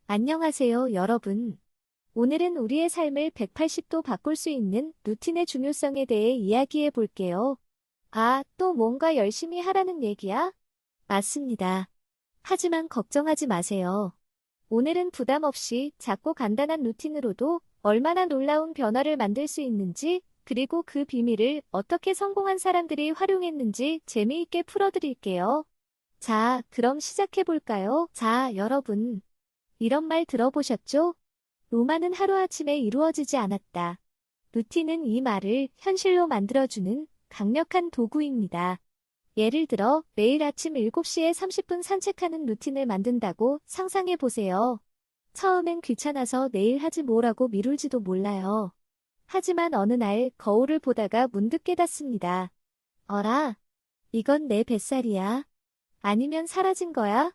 안녕하세요, 여러분. 오늘은 우리의 삶을 180도 바꿀 수 있는 루틴의 중요성에 대해 이야기해 볼게요. 아, 또 뭔가 열심히 하라는 얘기야? 맞습니다. 하지만 걱정하지 마세요. 오늘은 부담 없이 작고 간단한 루틴으로도 얼마나 놀라운 변화를 만들 수 있는지, 그리고 그 비밀을 어떻게 성공한 사람들이 활용했는지 재미있게 풀어드릴게요. 자, 그럼 시작해 볼까요? 자, 여러분. 이런 말 들어보셨죠? 로마는 하루아침에 이루어지지 않았다. 루틴은 이 말을 현실로 만들어주는 강력한 도구입니다. 예를 들어 매일 아침 7시에 30분 산책하는 루틴을 만든다고 상상해 보세요. 처음엔 귀찮아서 내일 하지 뭐라고 미룰지도 몰라요. 하지만 어느 날 거울을 보다가 문득 깨닫습니다. 어라, 이건 내 뱃살이야. 아니면 사라진 거야?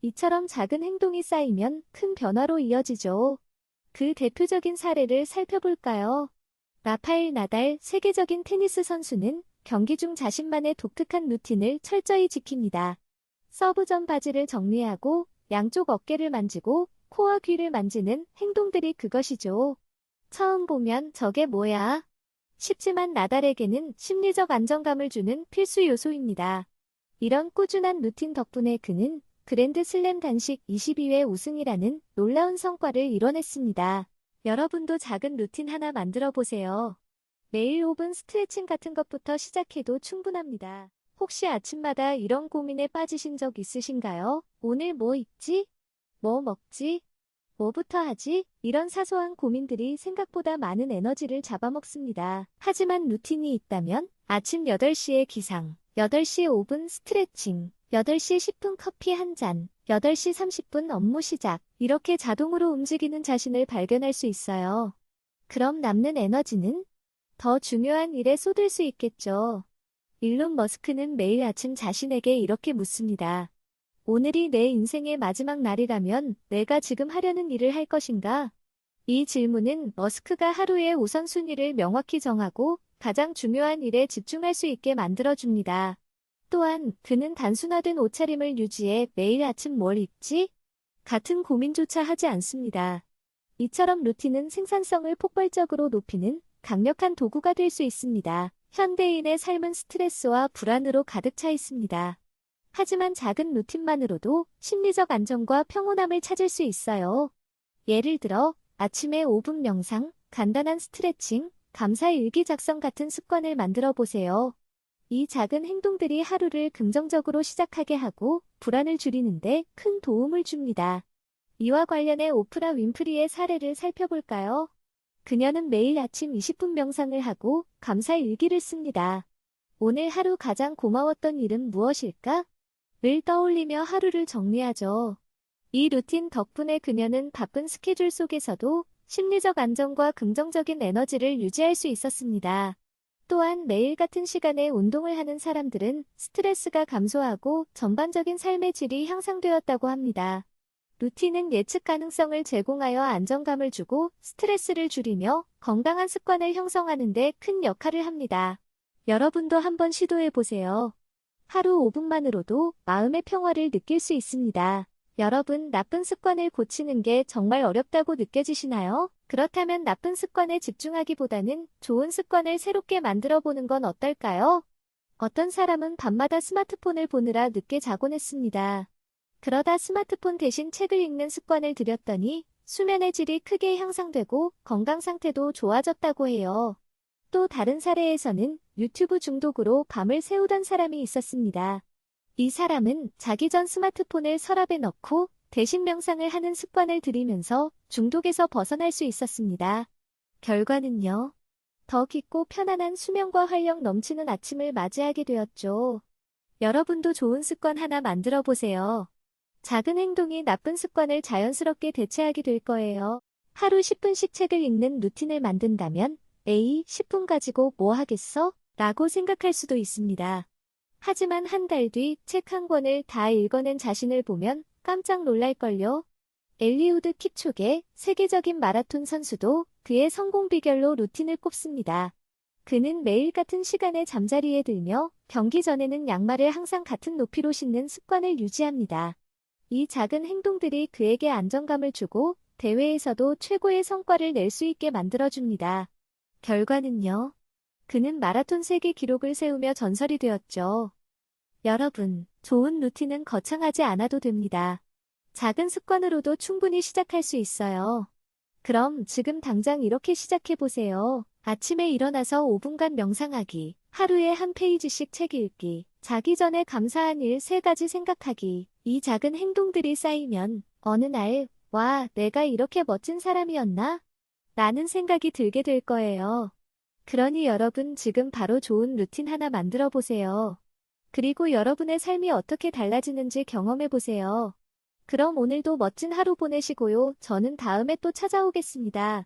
이처럼 작은 행동이 쌓이면 큰 변화로 이어지죠. 그 대표적인 사례를 살펴볼까요? 라파엘 나달 세계적인 테니스 선수는 경기 중 자신만의 독특한 루틴을 철저히 지킵니다. 서브 전 바지를 정리하고 양쪽 어깨를 만지고 코와 귀를 만지는 행동들이 그것이죠. 처음 보면 저게 뭐야? 쉽지만 나달에게는 심리적 안정감을 주는 필수 요소입니다. 이런 꾸준한 루틴 덕분에 그는 그랜드 슬램 단식 22회 우승이라는 놀라운 성과를 이뤄냈습니다. 여러분도 작은 루틴 하나 만들어 보세요. 매일 5분 스트레칭 같은 것부터 시작해도 충분합니다. 혹시 아침마다 이런 고민에 빠지신 적 있으신가요? 오늘 뭐 입지? 뭐 먹지? 뭐부터 하지? 이런 사소한 고민들이 생각보다 많은 에너지를 잡아먹습니다. 하지만 루틴이 있다면 아침 8시에 기상, 8시 5분 스트레칭, 8시 10분 커피 한 잔, 8시 30분 업무 시작, 이렇게 자동으로 움직이는 자신을 발견할 수 있어요. 그럼 남는 에너지는 더 중요한 일에 쏟을 수 있겠죠. 일론 머스크는 매일 아침 자신에게 이렇게 묻습니다. 오늘이 내 인생의 마지막 날이라면 내가 지금 하려는 일을 할 것인가? 이 질문은 머스크가 하루의 우선순위를 명확히 정하고 가장 중요한 일에 집중할 수 있게 만들어줍니다. 또한 그는 단순화된 옷차림을 유지해 매일 아침 뭘 입지? 같은 고민조차 하지 않습니다. 이처럼 루틴은 생산성을 폭발적으로 높이는 강력한 도구가 될 수 있습니다. 현대인의 삶은 스트레스와 불안으로 가득 차 있습니다. 하지만 작은 루틴만으로도 심리적 안정과 평온함을 찾을 수 있어요. 예를 들어 아침에 5분 명상, 간단한 스트레칭, 감사 일기 작성 같은 습관을 만들어 보세요. 이 작은 행동들이 하루를 긍정적으로 시작하게 하고 불안을 줄이는데 큰 도움을 줍니다. 이와 관련해 오프라 윈프리의 사례를 살펴볼까요? 그녀는 매일 아침 20분 명상을 하고 감사 일기를 씁니다. 오늘 하루 가장 고마웠던 일은 무엇일까? 를 떠올리며 하루를 정리하죠. 이 루틴 덕분에 그녀는 바쁜 스케줄 속에서도 심리적 안정과 긍정적인 에너지를 유지할 수 있었습니다. 또한 매일 같은 시간에 운동을 하는 사람들은 스트레스가 감소하고 전반적인 삶의 질이 향상되었다고 합니다. 루틴은 예측 가능성을 제공하여 안정감을 주고 스트레스를 줄이며 건강한 습관을 형성하는 데 큰 역할을 합니다. 여러분도 한번 시도해 보세요. 하루 5분만으로도 마음의 평화를 느낄 수 있습니다. 여러분, 나쁜 습관을 고치는 게 정말 어렵다고 느껴지시나요? 그렇다면 나쁜 습관에 집중하기보다는 좋은 습관을 새롭게 만들어 보는 건 어떨까요? 어떤 사람은 밤마다 스마트폰을 보느라 늦게 자곤 했습니다. 그러다 스마트폰 대신 책을 읽는 습관을 들였더니 수면의 질이 크게 향상되고 건강 상태도 좋아졌다고 해요. 또 다른 사례에서는 유튜브 중독으로 밤을 새우던 사람이 있었습니다. 이 사람은 자기 전 스마트폰을 서랍에 넣고 대신 명상을 하는 습관을 들이면서 중독에서 벗어날 수 있었습니다. 결과는요. 더 깊고 편안한 수면과 활력 넘치는 아침을 맞이하게 되었죠. 여러분도 좋은 습관 하나 만들어 보세요. 작은 행동이 나쁜 습관을 자연스럽게 대체하게 될 거예요. 하루 10분씩 책을 읽는 루틴을 만든다면 에이, 10분 가지고 뭐 하겠어? 라고 생각할 수도 있습니다. 하지만 한 달 뒤 책 한 권을 다 읽어낸 자신을 보면 깜짝 놀랄걸요. 엘리우드 킵초게, 세계적인 마라톤 선수도 그의 성공 비결로 루틴을 꼽습니다. 그는 매일 같은 시간에 잠자리에 들며 경기 전에는 양말을 항상 같은 높이로 신는 습관을 유지합니다. 이 작은 행동들이 그에게 안정감을 주고 대회에서도 최고의 성과를 낼 수 있게 만들어줍니다. 결과는요? 그는 마라톤 세계 기록을 세우며 전설이 되었죠. 여러분, 좋은 루틴은 거창하지 않아도 됩니다. 작은 습관으로도 충분히 시작할 수 있어요. 그럼 지금 당장 이렇게 시작해보세요. 아침에 일어나서 5분간 명상하기, 하루에 한 페이지씩 책 읽기, 자기 전에 감사한 일 3가지 생각하기. 이 작은 행동들이 쌓이면 어느 날, 와, 내가 이렇게 멋진 사람이었나? 라는 생각이 들게 될 거예요. 그러니 여러분 지금 바로 좋은 루틴 하나 만들어 보세요. 그리고 여러분의 삶이 어떻게 달라지는지 경험해 보세요. 그럼 오늘도 멋진 하루 보내시고요. 저는 다음에 또 찾아오겠습니다.